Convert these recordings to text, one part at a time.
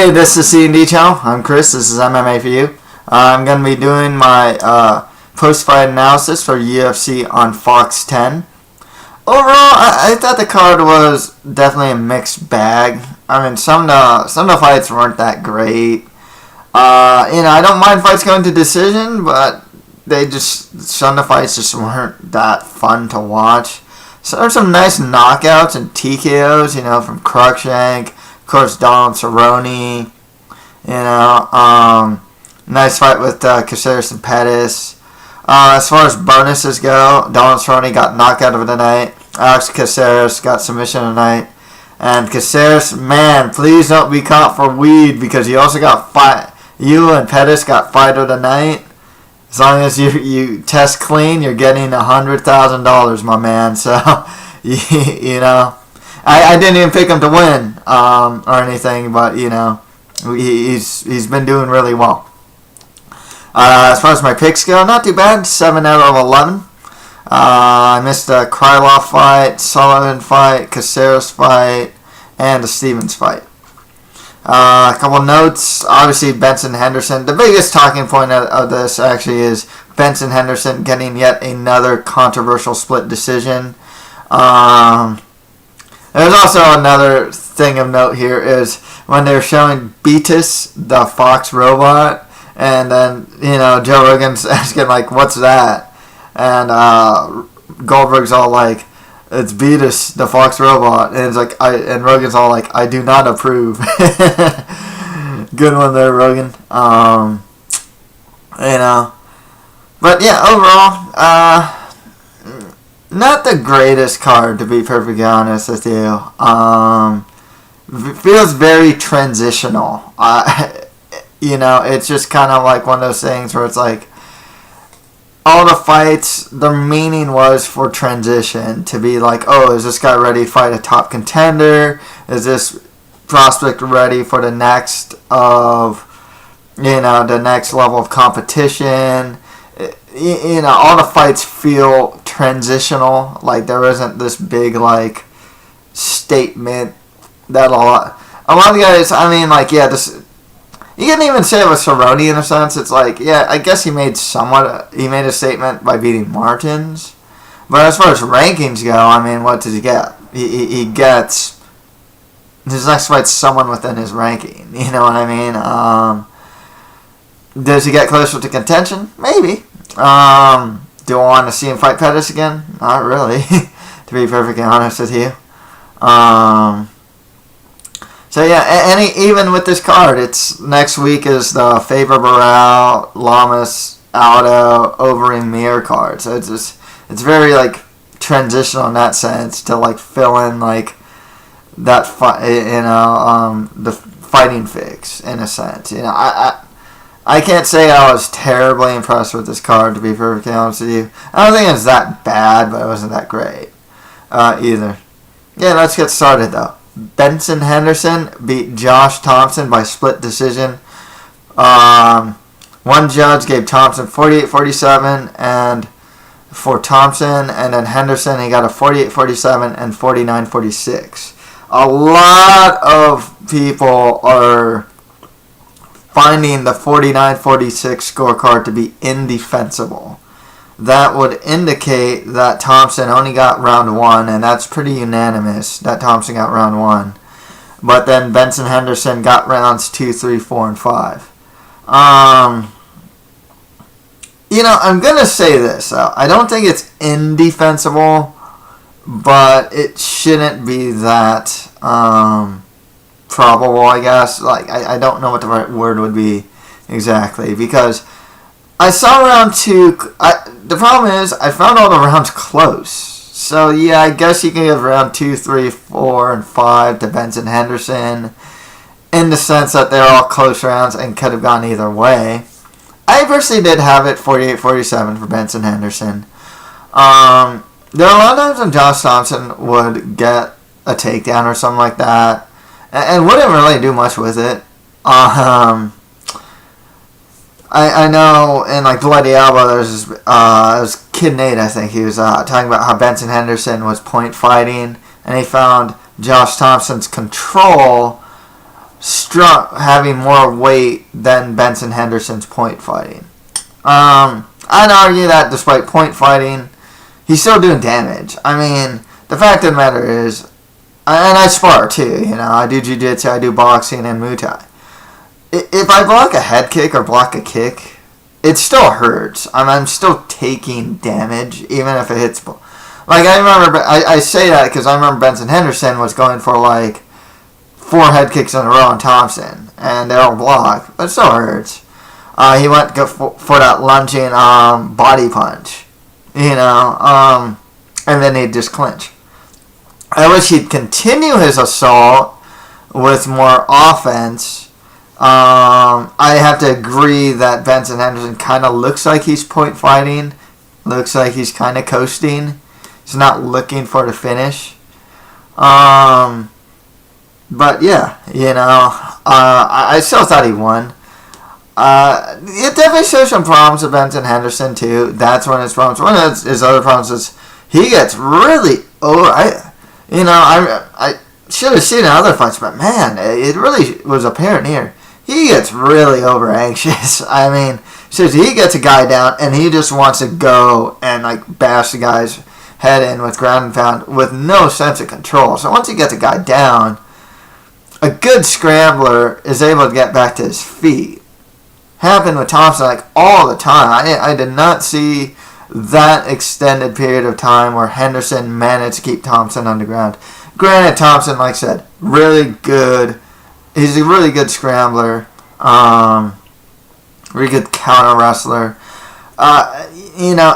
Hey, this is C&D channel. I'm Chris. This is MMA for you. I'm going to be doing my post-fight analysis for UFC on Fox 10. Overall, I thought the card was definitely a mixed bag. I mean, some of the fights weren't that great. I don't mind fights going to decision, but some of the fights just weren't that fun to watch. So there's some nice knockouts and TKOs, from Cruikshank. Of course, Donald Cerrone, nice fight with Caceres and Pettis. As far as bonuses go, Donald Cerrone got knocked out of the night. Alex Caceres got submission of the night. And Caceres, man, please don't be caught for weed because you also got you and Pettis got fight of the night. As long as you test clean, you're getting $100,000, my man. So, I didn't even pick him to win or anything, but he's been doing really well. As far as my picks go, not too bad. 7 out of 11. I missed a Krylov fight, Sullivan fight, Caceres fight, and a Stevens fight. A couple notes. Obviously, Benson Henderson. The biggest talking point of this actually is Benson Henderson getting yet another controversial split decision. There's also another thing of note here is when they're showing Beatus, the Fox robot, and then, Joe Rogan's asking, what's that? And Goldberg's all like, it's Beatus, the Fox robot. And it's and Rogan's all like, I do not approve. Good one there, Rogan. But yeah, overall, not the greatest card, to be perfectly honest with you. Feels very transitional. It's just kind of like one of those things where it's like all the fights, the meaning was for transition to be like, oh, is this guy ready to fight a top contender? Is this prospect ready for the next the next level of competition? All the fights feel transitional. Like there isn't this big statement that a lot of the guys. This. You can even say it was Cerrone in a sense. It's I guess he made a statement by beating Martins. But as far as rankings go, what does he get? He gets his next fight's someone within his ranking. You know what I mean? Does he get closer to contention? Maybe. Do I want to see him fight Pettis again? Not really, to be perfectly honest with you. So yeah, even with this card, it's next week is the Faber Burrell, Lamas, Aldo, Overeem, Mir card. So it's very transitional in that sense to fill in that the fighting fix in a sense. I can't say I was terribly impressed with this card, to be perfectly honest with you. I don't think it was that bad, but it wasn't that great either. Yeah, let's get started though. Benson Henderson beat Josh Thompson by split decision. One judge gave Thompson 48-47 and for Thompson, and then Henderson, he got a 48-47 and 49-46. A lot of people are finding the 49-46 scorecard to be indefensible. That would indicate that Thompson only got round 1, and that's pretty unanimous that Thompson got round 1. But then Benson Henderson got rounds 2, 3, 4, and 5. I'm going to say this. I don't think it's indefensible, but it shouldn't be that probable, I guess. I don't know what the right word would be exactly, because I saw round 2. The problem is I found all the rounds close. So yeah, I guess you can give round 2, 3, 4, and 5 to Benson Henderson in the sense that they're all close rounds and could have gone either way. I personally did have it 48-47 for Benson Henderson. There are a lot of times when Josh Thompson would get a takedown or something like that and wouldn't really do much with it. I know in Bloody Elbow there's it was Kid Nate, I think, he was talking about how Benson Henderson was point fighting and he found Josh Thompson's control having more weight than Benson Henderson's point fighting. I'd argue that despite point fighting, he's still doing damage. I mean, the fact of the matter is, and I spar too, you know, I do jiu-jitsu, I do boxing and Muay Thai. If I block a head kick or block a kick, it still hurts. I'm still taking damage, even if it hits. Like, I remember, I say that because I remember Benson Henderson was going for like 4 head kicks in a row on Thompson, and they're all blocked, but it still hurts. He went to go for that lunging body punch, you know, and then he'd just clinch. I wish he'd continue his assault with more offense. I have to agree that Benson Henderson kind of looks like he's point fighting, looks like he's kind of coasting. He's not looking for the finish. But yeah, you know, I still thought he won. It definitely shows some problems with Benson Henderson too. That's one of his problems. One of his other problems is he gets really I should have seen in other fights, but man, it really was apparent here. He gets really over anxious. I mean, seriously, he gets a guy down and he just wants to go and like bash the guy's head in with ground and pound with no sense of control. So once he gets a guy down, a good scrambler is able to get back to his feet. Happened with Thompson like all the time. I did not see that extended period of time where Henderson managed to keep Thompson on the ground. Granted, Thompson, like I said, really good. He's a really good scrambler. Really good counter wrestler. You know,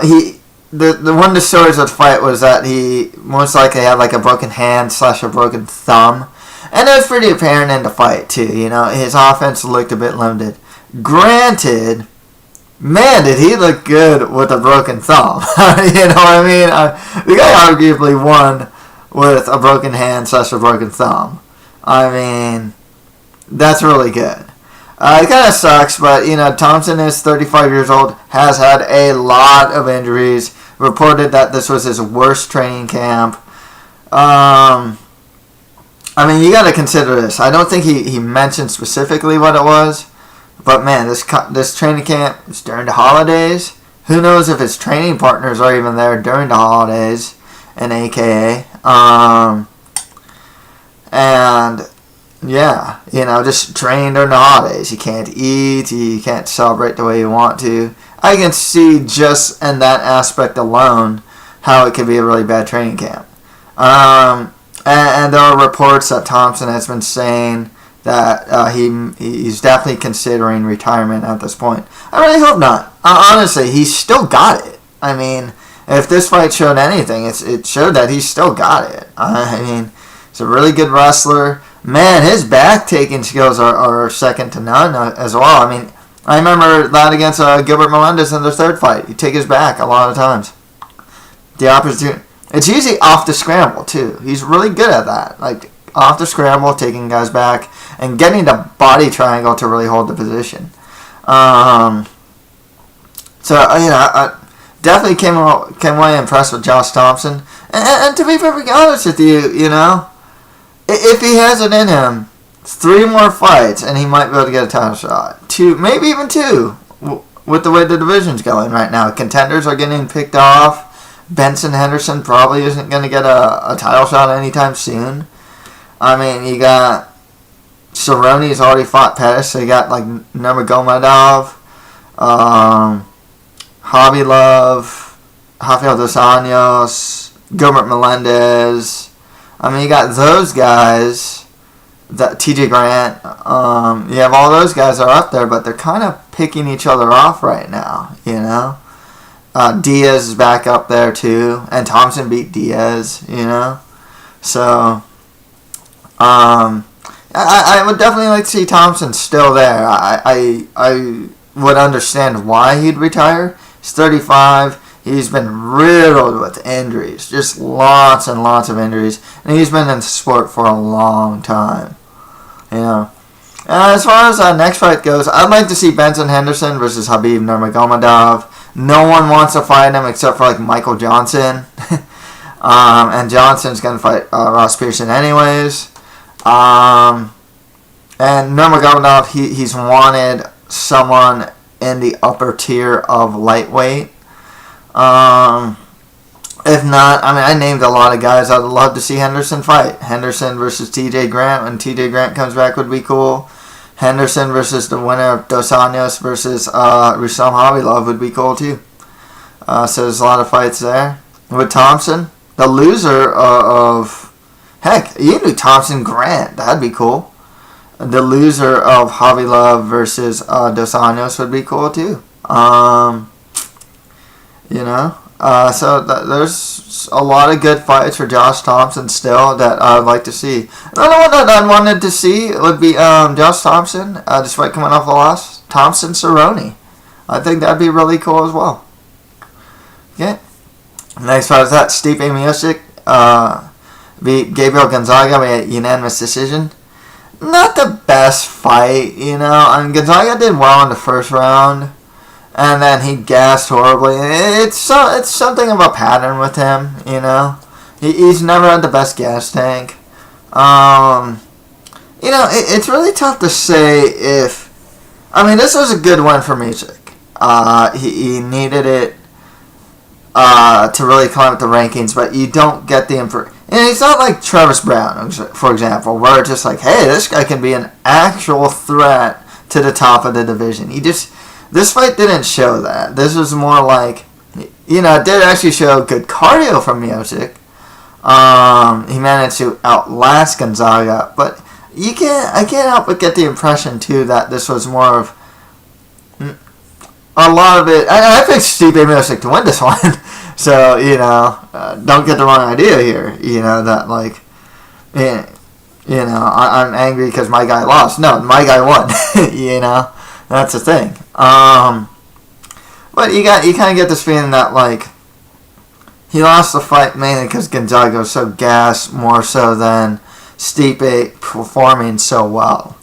the one of the stories of the fight was that he most likely had like a broken hand / a broken thumb. And it was pretty apparent in the fight too. You know, his offense looked a bit limited. Granted, man, did he look good with a broken thumb. You know what I mean? The guy arguably won with a broken hand / a broken thumb. I mean, that's really good. It kind of sucks, but, you know, Thompson is 35 years old, has had a lot of injuries, reported that this was his worst training camp. I mean, you got to consider this. I don't think he mentioned specifically what it was. But man, this training camp is during the holidays. Who knows if his training partners are even there during the holidays, and AKA. And yeah, you know, just train during the holidays. You can't eat, you can't celebrate the way you want to. I can see just in that aspect alone how it could be a really bad training camp. And there are reports that Thompson has been saying that he's definitely considering retirement at this point. I really hope not. Honestly, he's still got it. I mean, if this fight showed anything, it showed that he's still got it. I mean, he's a really good wrestler. Man, his back-taking skills are second to none as well. I mean, I remember that against Gilbert Melendez in their third fight. He take his back a lot of times. The opportunity. It's usually off the scramble, too. He's really good at that. Like, off the scramble, taking guys back, and getting the body triangle to really hold the position. So, you know, I definitely came away impressed with Josh Thompson. And to be perfectly honest with you, you know, if he has it in him, 3 more fights, and he might be able to get a title shot. 2, maybe even 2, with the way the division's going right now. Contenders are getting picked off. Benson Henderson probably isn't going to get a title shot anytime soon. I mean, you got Cerrone's already fought Pettis, so you got like Nurmagomedov, Love, Rafael Dos Anjos, Gilbert Melendez. I mean, you got those guys, that TJ Grant. You have all those guys that are up there, but they're kind of picking each other off right now, you know. Diaz is back up there too, and Thompson beat Diaz, you know. So, I would definitely like to see Thompson still there. I would understand why he'd retire. He's 35. He's been riddled with injuries, just lots and lots of injuries, and he's been in the sport for a long time. You know. As far as the next fight goes, I'd like to see Benson Henderson versus Habib Nurmagomedov. No one wants to fight him except for like Michael Johnson. And Johnson's going to fight Ross Pearson anyways. And Nurmagomedov, he's wanted someone in the upper tier of lightweight. If not, I mean, I named a lot of guys I'd love to see Henderson fight. Henderson versus TJ Grant, when TJ Grant comes back, would be cool. Henderson versus the winner of Dos Anjos versus Rustam Khabilov would be cool too. So there's a lot of fights there. With Thompson, the loser of... Heck, you do Thompson Grant. That'd be cool. The loser of Khabilov versus Dos Anjos would be cool too. There's a lot of good fights for Josh Thompson still that I'd like to see. Another one that I wanted to see would be Josh Thompson, despite coming off the loss. Thompson Cerrone. I think that'd be really cool as well. Okay. Next fight is that Stipe Miocic beat Gabriel Gonzaga by a unanimous decision. Not the best fight, Gonzaga did well in the first round. And then he gassed horribly. It's something of a pattern with him, He's never had the best gas tank. It's really tough to say if... I mean, this was a good one for Miocic. He needed it to really climb up the rankings, but you don't get the... And he's not like Travis Brown, for example, where it's just like, hey, this guy can be an actual threat to the top of the division. This fight didn't show that. This was more like, it did actually show good cardio from Miocic. He managed to outlast Gonzaga, but I can't help but get the impression too that this was more of a lot of it. I picked Stipe Miocic to win this one, so don't get the wrong idea here. I'm angry because my guy lost. No, my guy won. That's the thing. But you kind of get this feeling that he lost the fight mainly because Gonzaga was so gassed, more so than Stipe performing so well.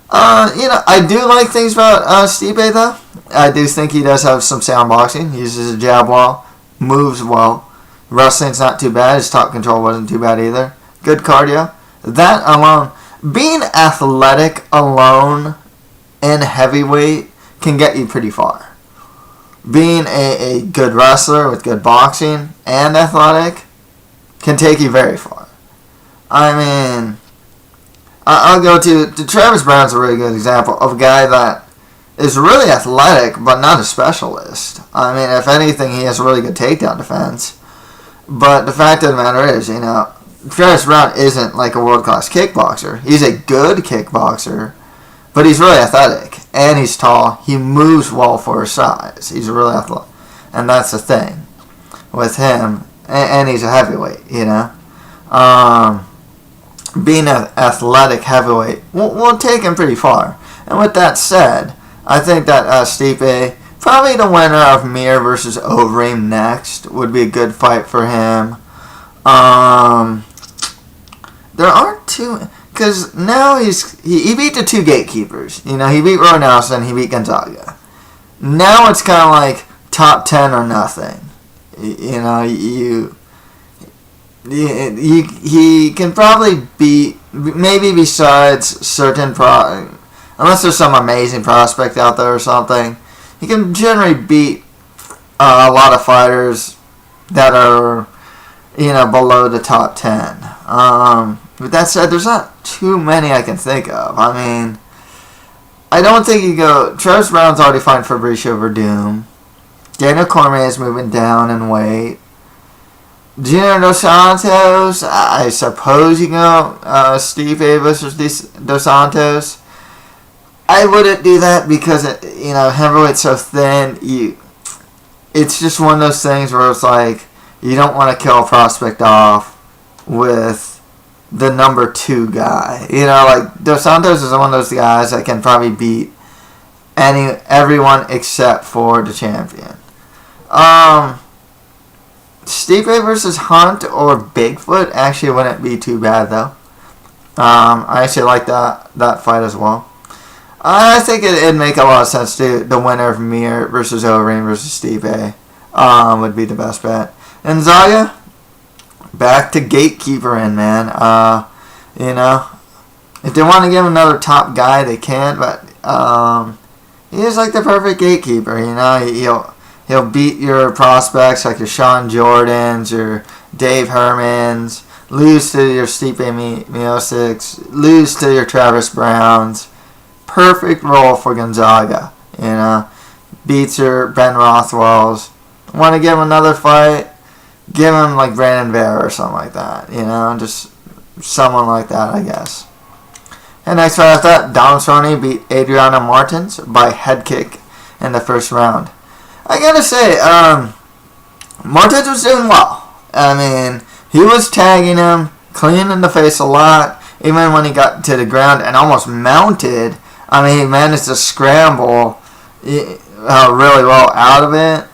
I do like things about Stipe though. I do think he does have some sound boxing. He uses a jab well, moves well. Wrestling's not too bad. His top control wasn't too bad either. Good cardio. That alone, being athletic alone in heavyweight can get you pretty far. Being a good wrestler with good boxing and athletic can take you very far. I mean, I'll go to Travis Brown's a really good example of a guy that is really athletic but not a specialist. I mean, if anything, he has a really good takedown defense. But the fact of the matter is, Travis Brown isn't like a world-class kickboxer. He's a good kickboxer. But he's really athletic, and he's tall. He moves well for his size. He's really athletic. And that's the thing with him. And he's a heavyweight, Being an athletic heavyweight will take him pretty far. And with that said, I think that Stipe, probably the winner of Mir versus Overeem next, would be a good fight for him. There aren't too... Because now he beat the two gatekeepers. He beat Roy Nelson, he beat Gonzaga. Now it's kind of like top 10 or nothing. He can probably beat, maybe besides certain, unless there's some amazing prospect out there or something, he can generally beat a lot of fighters that are, below the top 10. With that said, there's not too many I can think of. I mean, I don't think you go... Travis Brown's already fighting Fabricio Verdum. Daniel Cormier is moving down in weight. Junior Dos Santos, I suppose you go Stipe versus Dos Santos. I wouldn't do that because, heavyweight's so thin. It's just one of those things where it's like, you don't want to kill a prospect off with the number 2 guy. Dos Santos is one of those guys that can probably beat everyone except for the champion. Stipe versus Hunt or Bigfoot actually wouldn't be too bad though. I actually like that fight as well. I think it'd make a lot of sense to the winner of Mir versus Overeem versus Stipe would be the best bet. And Zaya, back to gatekeepering, man. if they want to give him another top guy, they can. But he is like the perfect gatekeeper. He'll beat your prospects like your Sean Jordans, your Dave Hermans, lose to your Stipe Miocics, lose to your Travis Browns. Perfect role for Gonzaga. Beats your Ben Rothwells. Want to give him another fight? Give him like Brandon Vera or something like that. Just someone like that, I guess. And next fight after that, Donald Cerrone beat Adriano Martins by head kick in the first round. I gotta say, Martins was doing well. I mean, he was tagging him, clean in the face a lot, even when he got to the ground and almost mounted. I mean, he managed to scramble really well out of it.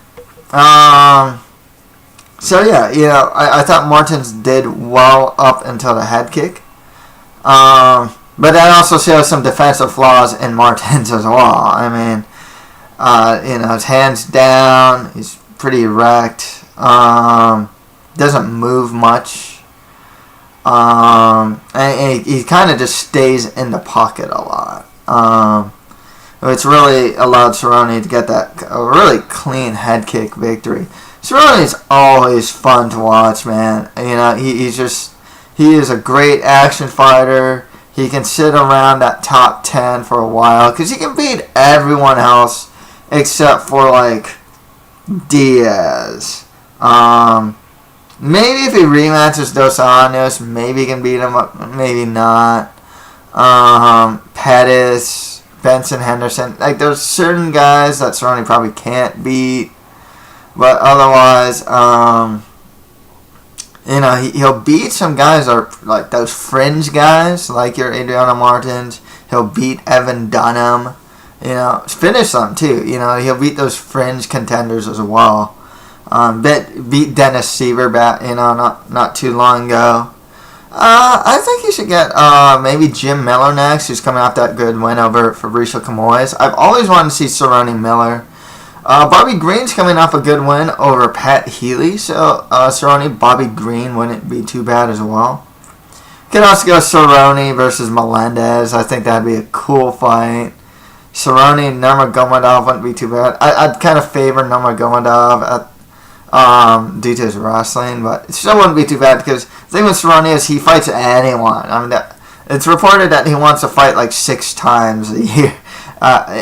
So yeah, I thought Martins did well up until the head kick. But that also shows some defensive flaws in Martins as well. I mean, his hands down, he's pretty erect, doesn't move much, and he kind of just stays in the pocket a lot. Which really allowed Cerrone to get that really clean head kick victory. Cerrone's always fun to watch, man. He is a great action fighter. He can sit around that top 10 for a while because he can beat everyone else except for like Diaz. Maybe if he rematches Dos Anjos, maybe he can beat him up, maybe not. Pettis, Benson Henderson, like there's certain guys that Cerrone probably can't beat, but otherwise, he'll beat some guys that are like those fringe guys, like your Adriano Martins. He'll beat Evan Dunham, finish them too. He'll beat those fringe contenders as well. Beat Dennis Seaver not too long ago. I think you should get maybe Jim Miller next, who's coming off that good win over Fabricio Camoes. I've always wanted to see Cerrone Miller. Bobby Green's coming off a good win over Pat Healy, so Cerrone, Bobby Green wouldn't be too bad as well. Could also go Cerrone versus Melendez. I think that'd be a cool fight. Cerrone and Nurmagomedov wouldn't be too bad. I'd kind of favor Nurmagomedov due to his wrestling, but it still wouldn't be too bad because the thing with Cerrone is he fights anyone. I mean, it's reported that he wants to fight like 6 times a year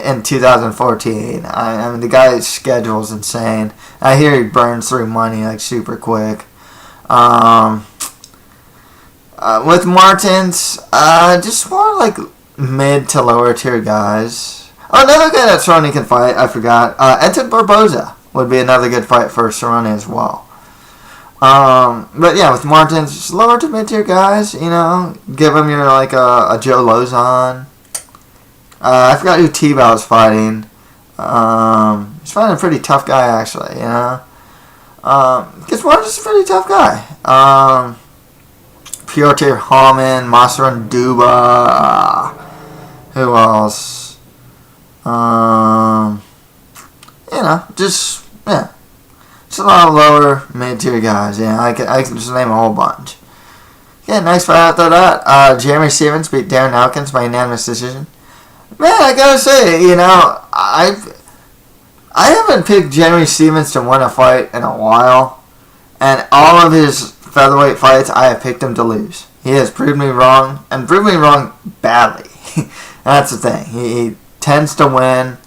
in 2014. I mean, the guy's schedule's insane. I hear he burns through money like super quick. With Martins, just more like mid to lower tier guys. Oh, another guy that Cerrone can fight, I forgot. Edson Barboza would be another good fight for Cerrone as well. But yeah, with Martins, just lower to mid tier guys, give him your like a Joe Lozon. I forgot who T-Bow's fighting. He's fighting a pretty tough guy actually, because Martins is a pretty tough guy. Piotr Hallman, Masran Duba, who else? Just a lot of lower mid-tier guys. I can just name a whole bunch. Yeah, next fight after that, Jeremy Stevens beat Darren Elkins by unanimous decision. Man, I gotta say, I haven't picked Jeremy Stevens to win a fight in a while, and all of his featherweight fights, I have picked him to lose. He has proved me wrong, and proved me wrong badly. That's the thing. He tends to win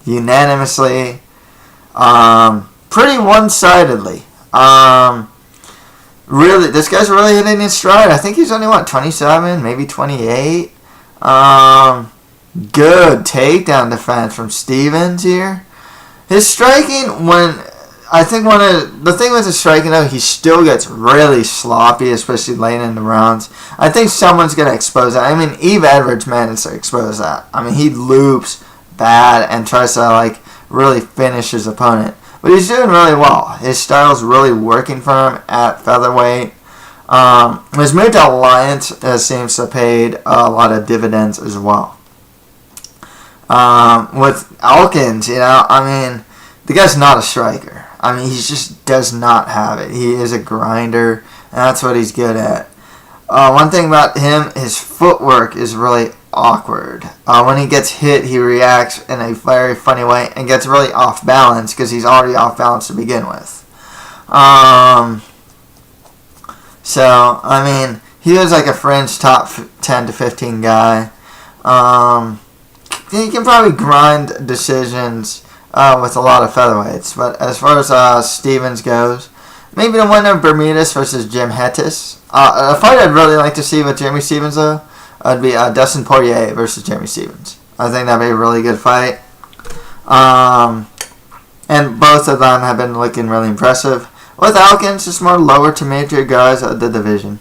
unanimously, pretty one-sidedly. Really, this guy's really hitting his stride. I think he's only, 27, maybe 28. Good takedown defense from Stevens here. His striking, the thing with his striking though, he still gets really sloppy, especially late in the rounds. I think someone's going to expose that. I mean, Eve Edwards managed to expose that. I mean, he loops bad and tries to really finish his opponent. But he's doing really well. His style's really working for him at featherweight. His move to Alliance seems to have paid a lot of dividends as well. With Elkins, the guy's not a striker. He just does not have it. He is a grinder, and that's what he's good at. One thing about him, his footwork is really awkward. When he gets hit, he reacts in a very funny way and gets really off balance because he's already off balance to begin with. So, I mean, he was like a fringe top 10 to 15 guy. He can probably grind decisions with a lot of featherweights. But as far as Stevens goes, maybe the winner of Bermudez versus Jim Hettis. A fight I'd really like to see with Jeremy Stevens, though, would be Dustin Poirier versus Jeremy Stevens. I think that'd be a really good fight. And both of them have been looking really impressive. With Alkins, just more lower to mid-tier guys of the division.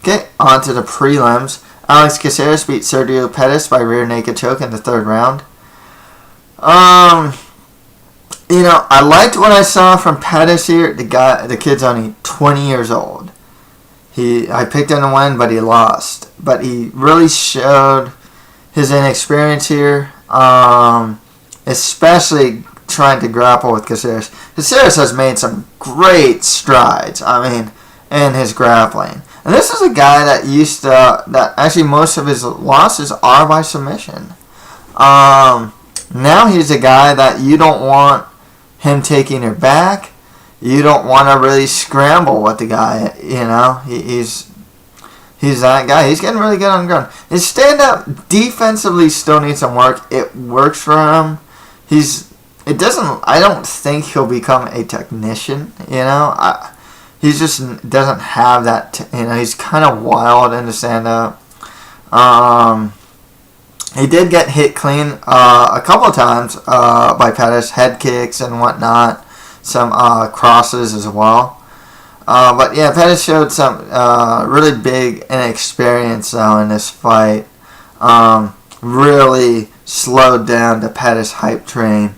Okay, on to the prelims. Alex Caceres beat Sergio Pettis by rear naked choke in the third round. I liked what I saw from Pettis here. The kid's only 20 years old. I picked him to win, but he lost. But he really showed his inexperience here, especially trying to grapple with Caceres. Caceres has made some great strides, in his grappling. And this is a guy that actually most of his losses are by submission. Now he's a guy that you don't want him taking your back. You don't want to really scramble with the guy, He's that guy. He's getting really good on the ground. His stand-up defensively still needs some work. It works for him. I don't think he'll become a technician, he just doesn't have that, he's kind of wild in the stand-up. He did get hit clean a couple of times by Pettis, head kicks and whatnot, some crosses as well. But yeah, Pettis showed some really big inexperience though in this fight. Really slowed down the Pettis hype train.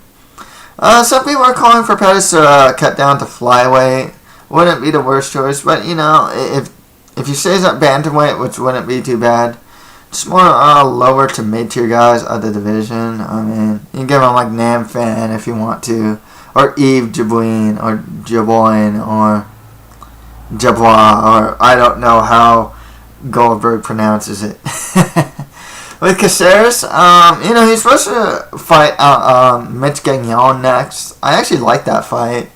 Some people are calling for Pettis to cut down to flyweight. Wouldn't be the worst choice, but if he stays at bantamweight, which wouldn't be too bad, just more lower to mid-tier guys of the division. You can give him like Nam Fan if you want to, or Yves Jaboin, or Jaboin, or Jabois, or I don't know how Goldberg pronounces it. With Caceres, he's supposed to fight Mitch Gagnon next. I actually like that fight.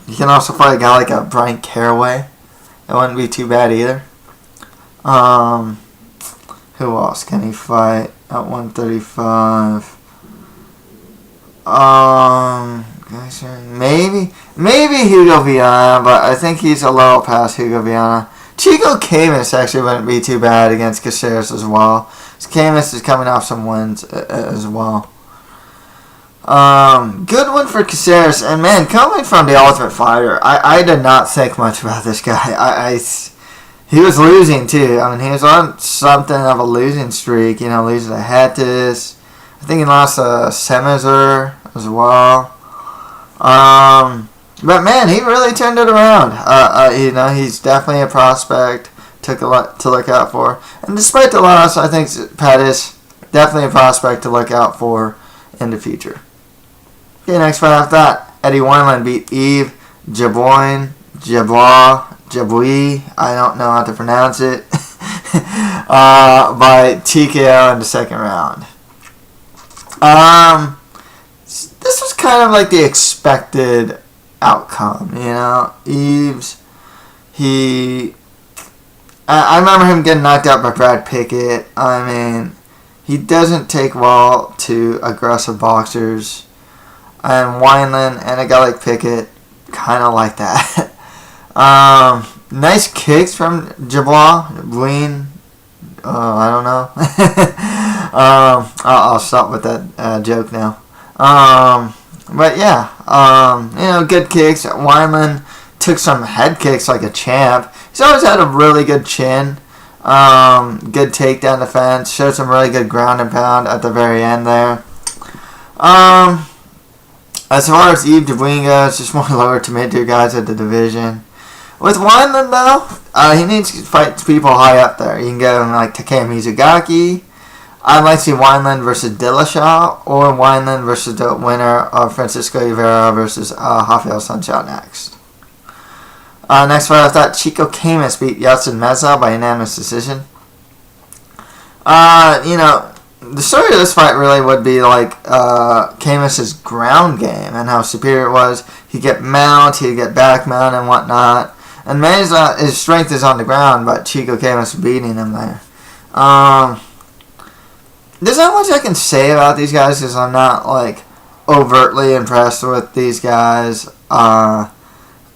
You can also fight a guy like a Brian Caraway. That wouldn't be too bad either. Who else can he fight at 135? Maybe Hugo Viana, but I think he's a little past Hugo Viana. Chico Camus actually wouldn't be too bad against Caceres as well. Camus is coming off some wins as well. Good one for Caceres, and man, coming from the Ultimate Fighter, I did not think much about this guy. He was losing too. He was on something of a losing streak. Losing to Hettis. I think he lost to Semizer as well. But man, he really turned it around. He's definitely a prospect. Took a lot to look out for. And despite the loss, I think Pettis definitely a prospect to look out for in the future. Okay, next fight after that, Eddie Wineland beat Yves Jabois, I don't know how to pronounce it, by TKO in the second round. This was kind of like the expected outcome, Yves, I remember him getting knocked out by Brad Pickett. He doesn't take well to aggressive boxers. And Wineland and a guy like Pickett kind of like that. Nice kicks from Jabois. I don't know. I'll stop with that joke now. But yeah, good kicks. Wineland took some head kicks like a champ. He's always had a really good chin. Good takedown defense. Showed some really good ground and pound at the very end there. As far as Yves Jabois goes, just more lower to mid-tier guys at the division. With Wineland, though, he needs to fight people high up there. You can go like Takeo Mizugaki. I'd like to see Wineland versus Dillashaw, or Wineland versus the winner of Francisco Rivera versus Rafael Sancho next. Next fight, I thought Chico Camus beat Yeltsin Meza by unanimous decision. The story of this fight really would be like Camus's ground game and how superior it was. He'd get mount, he'd get back mount and whatnot. And Meza, his strength is on the ground, but Chico Camus beating him there. There's not much I can say about these guys because I'm not like overtly impressed with these guys.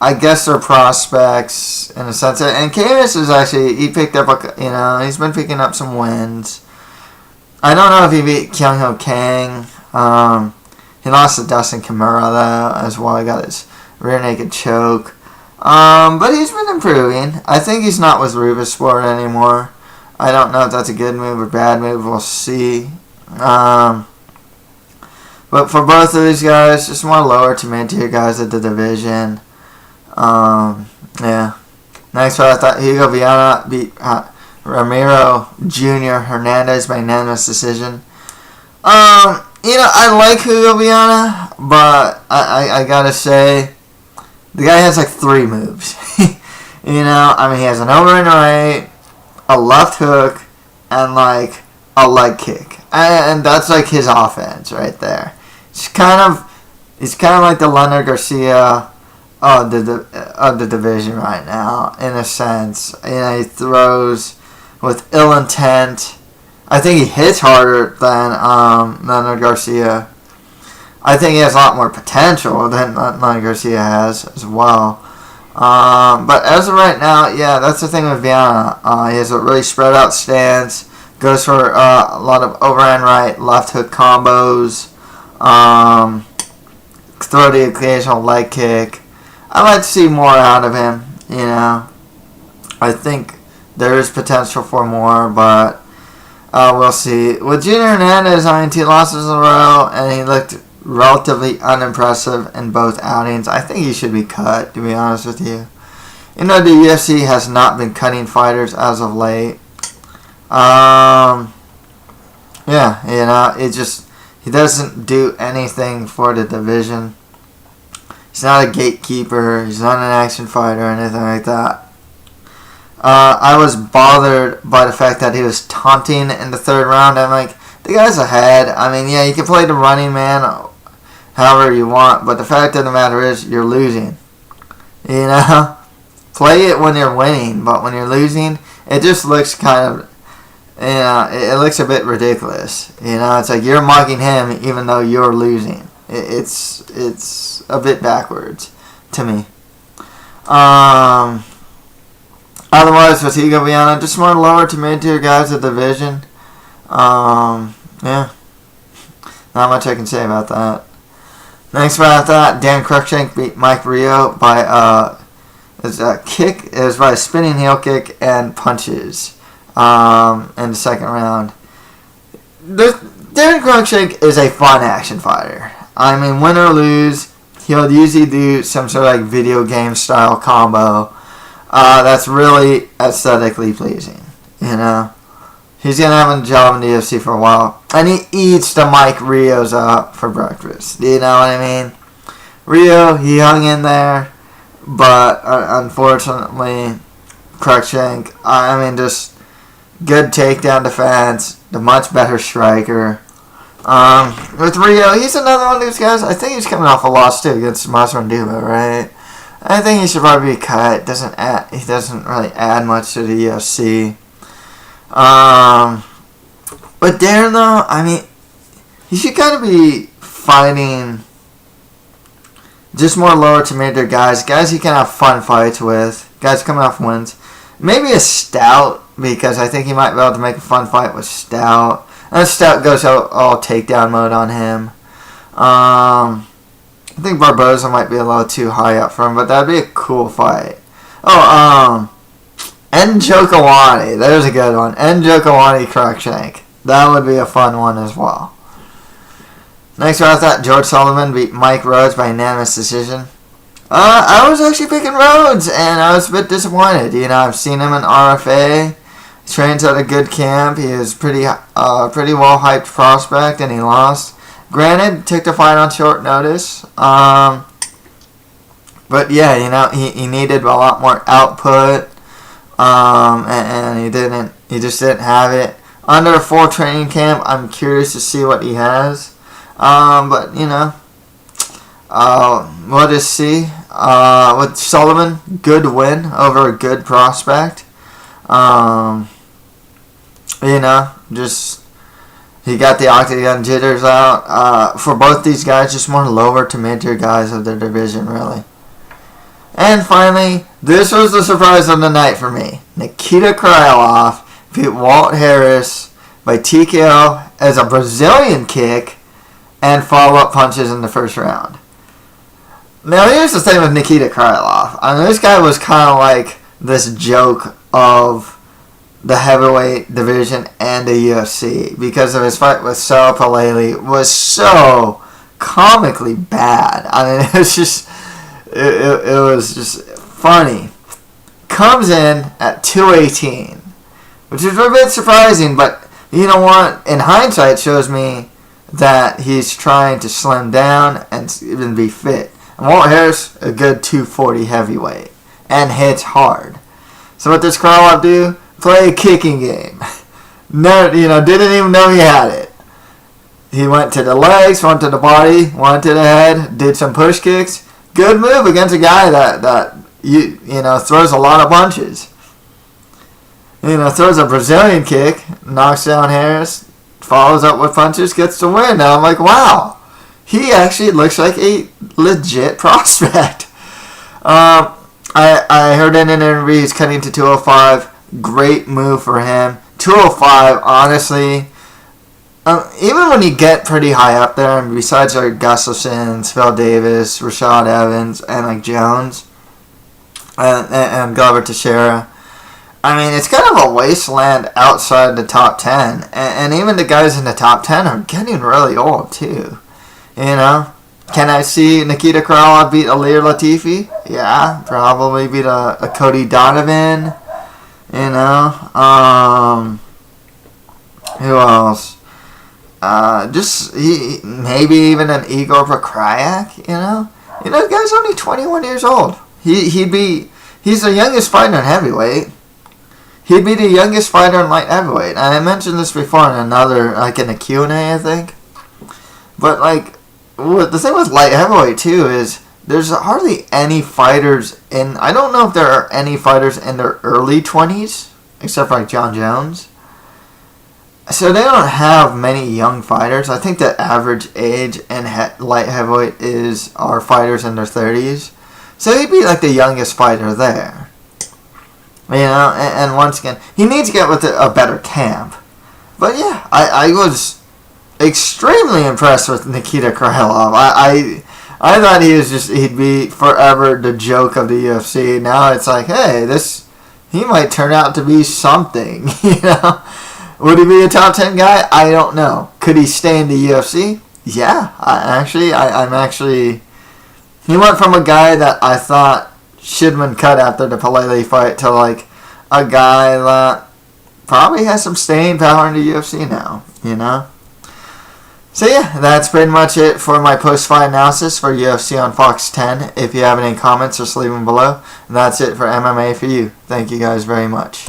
I guess they're prospects in a sense. And Camus is actually, he picked up, he's been picking up some wins. I don't know if he beat Kyung Ho Kang. He lost to Dustin Kimura, though, as well. He got his rear naked choke. But he's been improving. I think he's not with Rubisport anymore. I don't know if that's a good move or bad move. We'll see. But for both of these guys, just more lower to mid-tier guys at the division. Yeah. Next one, I thought Hugo Viana beat Ramiro Jr. Hernandez by unanimous decision. I like Hugo Viana, but I gotta say, the guy has like 3 moves. He has an over and right, a left hook, and like a leg kick, and that's like his offense right there. He's kind of like the Leonard Garcia of the division right now, in a sense. He throws with ill intent. I think he hits harder than Leonard Garcia. I think he has a lot more potential than Leonard Garcia has as well. But as of right now, yeah, that's the thing with Viana. He has a really spread out stance. Goes for a lot of overhand right, left hook combos. Throw the occasional leg kick. I'd like to see more out of him. I think there is potential for more, but we'll see. With Junior Hernandez, 2 losses in a row, and he looked relatively unimpressive in both outings. I think he should be cut, to be honest with you. The UFC has not been cutting fighters as of late. He doesn't do anything for the division. He's not a gatekeeper. He's not an action fighter or anything like that. I was bothered by the fact that he was taunting in the 3rd round. I'm like, the guy's ahead. I mean, yeah, you can play the running man however you want, but the fact of the matter is you're losing. Play it when you're winning, but when you're losing, it just looks kind of, it looks a bit ridiculous. It's like you're mocking him even though you're losing. It's a bit backwards to me. Otherwise, with Hugo Viana, just more lower to mid-tier guys of the division. Yeah. Not much I can say about that. Next fight, I thought Dan Cruikshank beat Mike Rio by by a spinning heel kick and punches in the 2nd round. Dan Cruikshank is a fun action fighter. I mean, win or lose, he'll usually do some sort of like video game style combo that's really aesthetically pleasing. He's gonna have a job in the UFC for a while, and he eats the Mike Rios up for breakfast. You know what I mean? Rio, he hung in there, but unfortunately, Cruikshank, just good takedown defense, the much better striker. With Rio, he's another one of these guys. I think he's coming off a loss too against Masranduba, right? I think he should probably be cut. He doesn't really add much to the UFC. But Darren, though, he should kind of be fighting just more lower to mid-tier guys he can have fun fights with, guys coming off wins. Maybe a Stout, because I think he might be able to make a fun fight with Stout. And Stout goes all takedown mode on him. I think Barboza might be a little too high up for him, but that'd be a cool fight. Njokawani, there's a good one. Njokawani Cruikshank. That would be a fun one as well. Next one, I thought George Sullivan beat Mike Rhodes by unanimous decision. I was actually picking Rhodes, and I was a bit disappointed. I've seen him in RFA. He trains at a good camp. He is pretty well hyped prospect, and he lost. Granted, took the fight on short notice. But yeah, he needed a lot more output, and he just didn't have it. Under a full training camp, I'm curious to see what he has. But we'll just see. With Sullivan, good win over a good prospect. Just he got the octagon jitters out. For both these guys, just more lower to mid-tier guys of their division, really. And finally, this was the surprise of the night for me. Nikita Krylov beat Walt Harris by TKO as a Brazilian kick and follow-up punches in the first round. Now, here's the thing with Nikita Krylov. I mean, this guy was kind of like this joke of the heavyweight division and the UFC because of his fight with Sal Paleli was so comically bad. I mean, it was just funny. Comes in at 218, which is a bit surprising, but you know what? In hindsight, shows me that he's trying to slim down and even be fit. And Walt Harris, a good 240 heavyweight, and hits hard. So what does Krylov do? Play a kicking game. No, didn't even know he had it. He went to the legs, went to the body, went to the head, did some push kicks. Good move against a guy that throws a lot of punches. Throws a Brazilian kick, knocks down Harris, follows up with punches, gets the win. Now I'm like, wow, he actually looks like a legit prospect. I heard in an interview he's cutting to 205. Great move for him. 205, honestly, even when you get pretty high up there, and besides like Gustafson, Phil Davis, Rashad Evans, and like Jones, and Glover Teixeira, I mean, it's kind of a wasteland outside the top 10. And even the guys in the top 10 are getting really old, too. Can I see Nikita Krylov beat Alir Latifi? Yeah, probably beat a Cody Donovan. Who else? Maybe even an Igor Prokrayak, the guy's only 21 years old. He's the youngest fighter in heavyweight. He'd be the youngest fighter in light heavyweight. I mentioned this before in another, in a Q&A, I think. But, the thing with light heavyweight, too, is there's hardly any fighters I don't know if there are any fighters in their early 20s, except for, John Jones. So they don't have many young fighters. I think the average age in light heavyweight are fighters in their 30s. So he'd be, the youngest fighter there. And once again, he needs to get with a better camp. But yeah, I was extremely impressed with Nikita Krylov. I thought he'd be forever the joke of the UFC. Now it's like, hey, he might turn out to be something, Would he be a top 10 guy? I don't know. Could he stay in the UFC? Yeah, he went from a guy that I thought should have been cut after the Palele fight to a guy that probably has some staying power in the UFC now, So yeah, that's pretty much it for my post-fight analysis for UFC on Fox 10. If you have any comments, just leave them below. And that's it for MMA for you. Thank you guys very much.